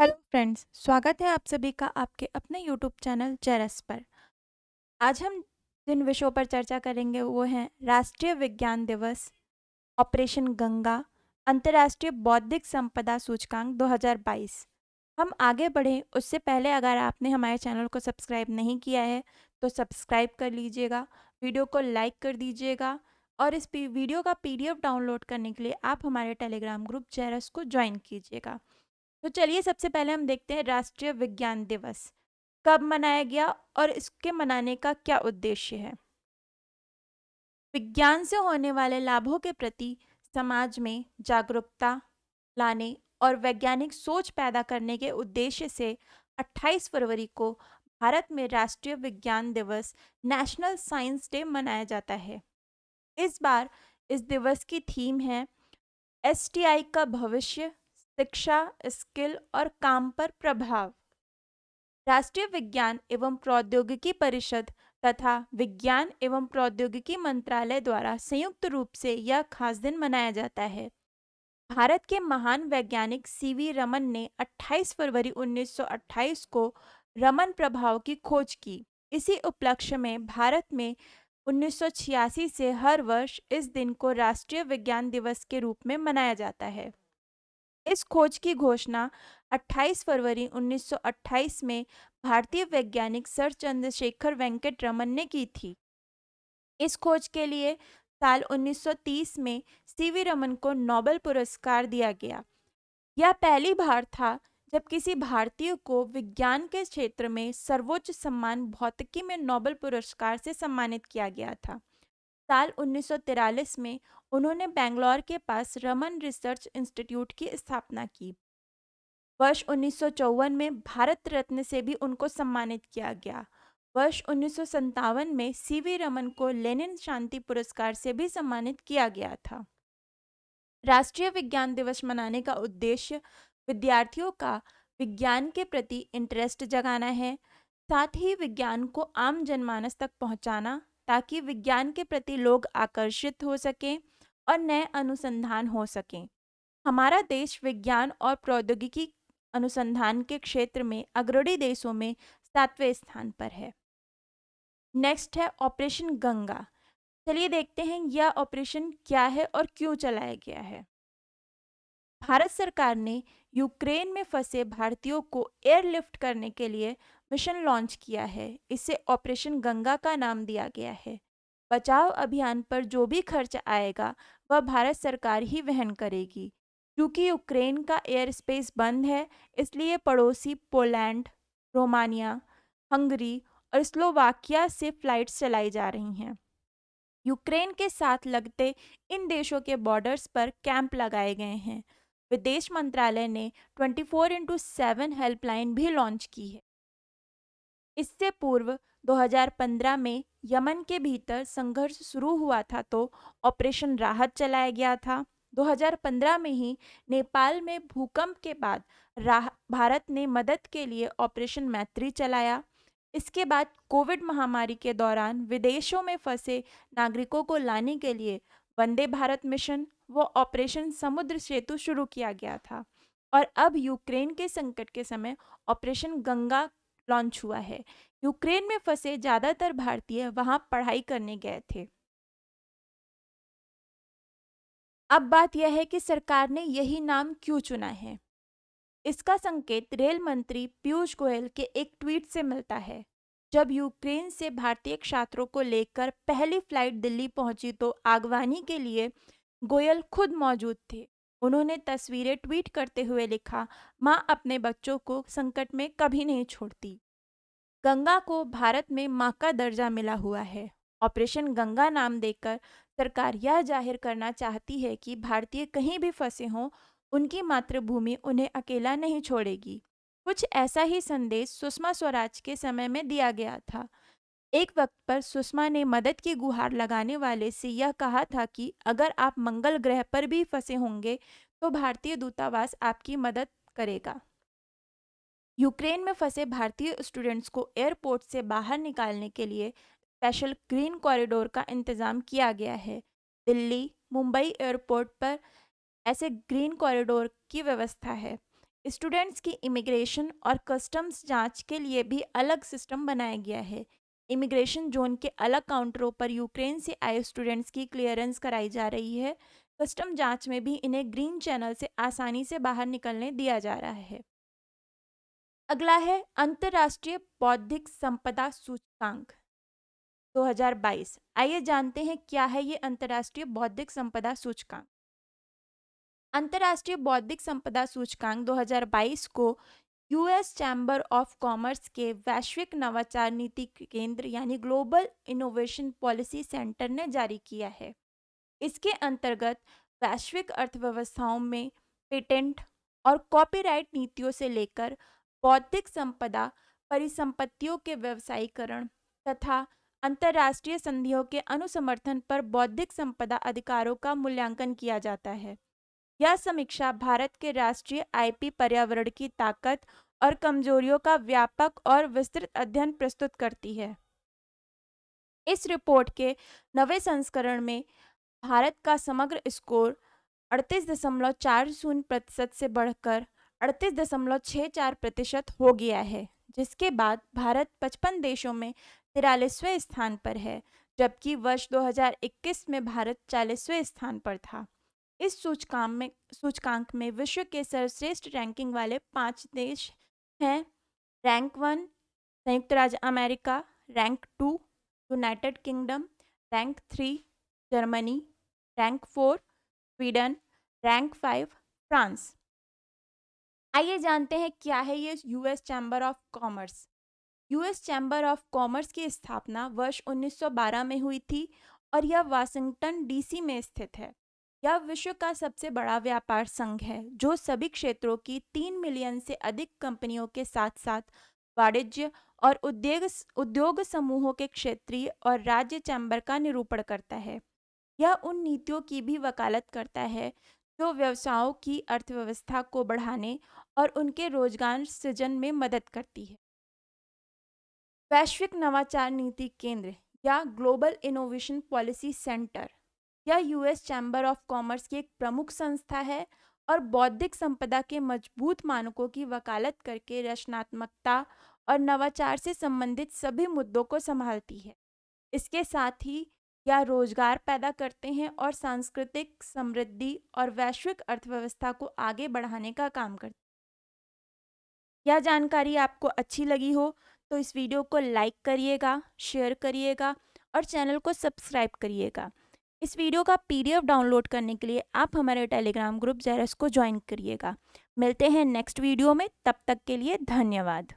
Hello friends, स्वागत है आप सभी का आपके अपने यूट्यूब चैनल जेरस पर। आज हम जिन विषयों पर चर्चा करेंगे वो हैं राष्ट्रीय विज्ञान दिवस, ऑपरेशन गंगा, अंतर्राष्ट्रीय बौद्धिक संपदा सूचकांक 2022। हम आगे बढ़ें उससे पहले अगर आपने हमारे चैनल को सब्सक्राइब नहीं किया है तो सब्सक्राइब कर लीजिएगा, वीडियो को लाइक कर दीजिएगा और इस वीडियो का पीडीएफ डाउनलोड करने के लिए आप हमारे टेलीग्राम ग्रुप जेरस को ज्वाइन कीजिएगा। तो चलिए सबसे पहले हम देखते हैं राष्ट्रीय विज्ञान दिवस कब मनाया गया और इसके मनाने का क्या उद्देश्य है। विज्ञान से होने वाले लाभों के प्रति समाज में जागरूकता लाने और वैज्ञानिक सोच पैदा करने के उद्देश्य से 28 फरवरी को भारत में राष्ट्रीय विज्ञान दिवस नेशनल साइंस डे मनाया जाता है। इस बार इस दिवस की थीम है एसटीआई का भविष्य, शिक्षा, स्किल और काम पर प्रभाव। राष्ट्रीय विज्ञान एवं प्रौद्योगिकी परिषद तथा विज्ञान एवं प्रौद्योगिकी मंत्रालय द्वारा संयुक्त रूप से यह खास दिन मनाया जाता है। भारत के महान वैज्ञानिक सीवी रमन ने 28 फरवरी 1928 को रमन प्रभाव की खोज की। इसी उपलक्ष्य में भारत में 1986 से हर वर्ष इस दिन को राष्ट्रीय विज्ञान दिवस के रूप में मनाया जाता है। इस खोज की घोषणा 28 फरवरी 1928 में भारतीय वैज्ञानिक सर चंद्रशेखर वेंकट रमन ने की थी। इस खोज के लिए साल 1930 में सीवी रमन को नोबेल पुरस्कार दिया गया। यह पहली बार था जब किसी भारतीय को विज्ञान के क्षेत्र में सर्वोच्च सम्मान भौतिकी में नोबेल पुरस्कार से सम्मानित किया गया था। साल 1943 में उन्होंने बेंगलौर के पास रमन रिसर्च इंस्टीट्यूट की स्थापना की। वर्ष 1954 में भारत रत्न से भी उनको सम्मानित किया गया। वर्ष 1957 में सीवी रमन को लेनिन शांति पुरस्कार से भी सम्मानित किया गया था। राष्ट्रीय विज्ञान दिवस मनाने का उद्देश्य विद्यार्थियों का विज्ञान के प्रति इंटरेस्ट जगाना है, साथ ही विज्ञान को आम जनमानस तक पहुंचाना ताकि विज्ञान के प्रति लोग आकर्षित हो सकें और नए अनुसंधान हो सकें। हमारा देश विज्ञान और प्रौद्योगिकी अनुसंधान के क्षेत्र में अग्रणी देशों में 7वें स्थान पर है। नेक्स्ट है ऑपरेशन गंगा। चलिए देखते हैं यह ऑपरेशन क्या है और क्यों चलाया गया है। भारत सरकार ने यूक्रेन में फंसे भारतीयों को एयरलिफ्ट करने के लिए मिशन लॉन्च किया है। इसे ऑपरेशन गंगा का नाम दिया गया है। बचाव अभियान पर जो भी खर्च आएगा वह भारत सरकार ही वहन करेगी। क्योंकि यूक्रेन का एयर स्पेस बंद है, इसलिए पड़ोसी पोलैंड, रोमानिया, हंगरी और स्लोवाकिया से फ्लाइट्स चलाई जा रही हैं। यूक्रेन के साथ लगते इन देशों के बॉर्डर्स पर कैंप लगाए गए हैं। विदेश मंत्रालय ने 24x7 हेल्पलाइन भी लॉन्च की है। इससे पूर्व 2015 में यमन के भीतर संघर्ष शुरू हुआ था तो ऑपरेशन राहत चलाया गया था। 2015 में ही नेपाल में भूकंप के बाद भारत ने मदद के लिए ऑपरेशन मैत्री चलाया। इसके बाद कोविड महामारी के दौरान विदेशों में फंसे नागरिकों को लाने के लिए वंदे भारत मिशन व ऑपरेशन समुद्र सेतु शुरू किया गया था। और अब यूक्रेन के संकट के समय ऑपरेशन गंगा लॉन्च हुआ है। यूक्रेन में फंसे ज्यादातर भारतीय वहां पढ़ाई करने गए थे। अब बात यह है कि सरकार ने यही नाम क्यों चुना है। इसका संकेत रेल मंत्री पीयूष गोयल के एक ट्वीट से मिलता है। जब यूक्रेन से भारतीय छात्रों को लेकर पहली फ्लाइट दिल्ली पहुंची तो आगवानी के लिए गोयल खुद मौजूद थे। उन्होंने तस्वीरें ट्वीट करते हुए लिखा, माँ अपने बच्चों को संकट में कभी नहीं छोड़ती। गंगा को भारत में मां का दर्जा मिला हुआ है। ऑपरेशन गंगा नाम देकर सरकार यह जाहिर करना चाहती है कि भारतीय कहीं भी फंसे हों, उनकी मातृभूमि उन्हें अकेला नहीं छोड़ेगी। कुछ ऐसा ही संदेश सुषमा स्वराज के समय में दिया गया था। एक वक्त पर सुषमा ने मदद की गुहार लगाने वाले से यह कहा था कि अगर आप मंगल ग्रह पर भी फंसे होंगे तो भारतीय दूतावास आपकी मदद करेगा। यूक्रेन में फंसे भारतीय स्टूडेंट्स को एयरपोर्ट से बाहर निकालने के लिए स्पेशल ग्रीन कॉरिडोर का इंतजाम किया गया है। दिल्ली, मुंबई एयरपोर्ट पर ऐसे ग्रीन कॉरिडोर की व्यवस्था है। स्टूडेंट्स की इमिग्रेशन और कस्टम्स जांच के लिए भी अलग सिस्टम बनाया गया है। इमिग्रेशन जोन के अलग काउंटरों पर यूक्रेन से आए स्टूडेंट्स की क्लियरेंस कराई जा रही है। कस्टम जांच में भी इन्हें ग्रीन चैनल से आसानी से बाहर निकलने दिया जा रहा है। अगला है अंतर्राष्ट्रीय बौद्धिक संपदा सूचकांक 2022। आइए जानते हैं क्या है ये अंतर्राष्ट्रीय बौद्धिक संपदा सूचकांक। अंतर्राष्ट्रीय बौद्धिक संपदा सूचकांक 2022 को यूएस चैम्बर ऑफ कॉमर्स के वैश्विक नवाचार नीति केंद्र यानी ग्लोबल इनोवेशन पॉलिसी सेंटर ने जारी किया है। इसके अंतर्गत वैश्विक अर्थव्यवस्थाओं में पेटेंट और कॉपीराइट नीतियों से लेकर बौद्धिक संपदा परिसंपत्तियों के व्यवसायीकरण तथा अंतर्राष्ट्रीय संधियों के अनुसमर्थन पर बौद्धिक संपदा अधिकारों का मूल्यांकन किया जाता है। यह समीक्षा भारत के राष्ट्रीय आईपी पर्यावरण की ताकत और कमजोरियों का व्यापक और विस्तृत अध्ययन प्रस्तुत करती है। इस रिपोर्ट के नवे संस्करण में भारत का समग्र स्कोर 38.40% से बढ़कर 38.64% हो गया है, जिसके बाद भारत 55 देशों में 43वें स्थान पर है, जबकि वर्ष 2021 में भारत 40वें स्थान पर था। इस सूचकांक में विश्व के सर्वश्रेष्ठ रैंकिंग वाले 5 देश हैं। रैंक 1 संयुक्त राज्य America, rank 2 United kingdom, rank 3 Germany, rank 4 Sweden, rank 5 France. आइए जानते हैं क्या है ये US chamber of commerce. US chamber of commerce की स्थापना वर्ष 1912 में हुई थी और यह वाशिंगटन डीसी में स्थित है। यह विश्व का सबसे बड़ा व्यापार संघ है जो सभी क्षेत्रों की 3 मिलियन से अधिक कंपनियों के साथ साथ वाणिज्य और उद्योग समूहों के क्षेत्रीय और राज्य चैम्बर का निरूपण करता है। यह उन नीतियों की भी वकालत करता है जो व्यवसायों की अर्थव्यवस्था को बढ़ाने और उनके रोजगार सृजन में मदद करती है। वैश्विक नवाचार नीति केंद्र या ग्लोबल इनोवेशन पॉलिसी सेंटर यह यूएस चैम्बर ऑफ कॉमर्स की एक प्रमुख संस्था है और बौद्धिक संपदा के मजबूत मानकों की वकालत करके रचनात्मकता और नवाचार से संबंधित सभी मुद्दों को संभालती है। इसके साथ ही यह रोजगार पैदा करते हैं और सांस्कृतिक समृद्धि और वैश्विक अर्थव्यवस्था को आगे बढ़ाने का काम करते हैं। यह जानकारी आपको अच्छी लगी हो तो इस वीडियो को लाइक करिएगा, शेयर करिएगा और चैनल को सब्सक्राइब करिएगा। इस वीडियो का पीडीएफ डाउनलोड करने के लिए आप हमारे टेलीग्राम ग्रुप जेरस को ज्वाइन करिएगा। मिलते हैं नेक्स्ट वीडियो में, तब तक के लिए धन्यवाद।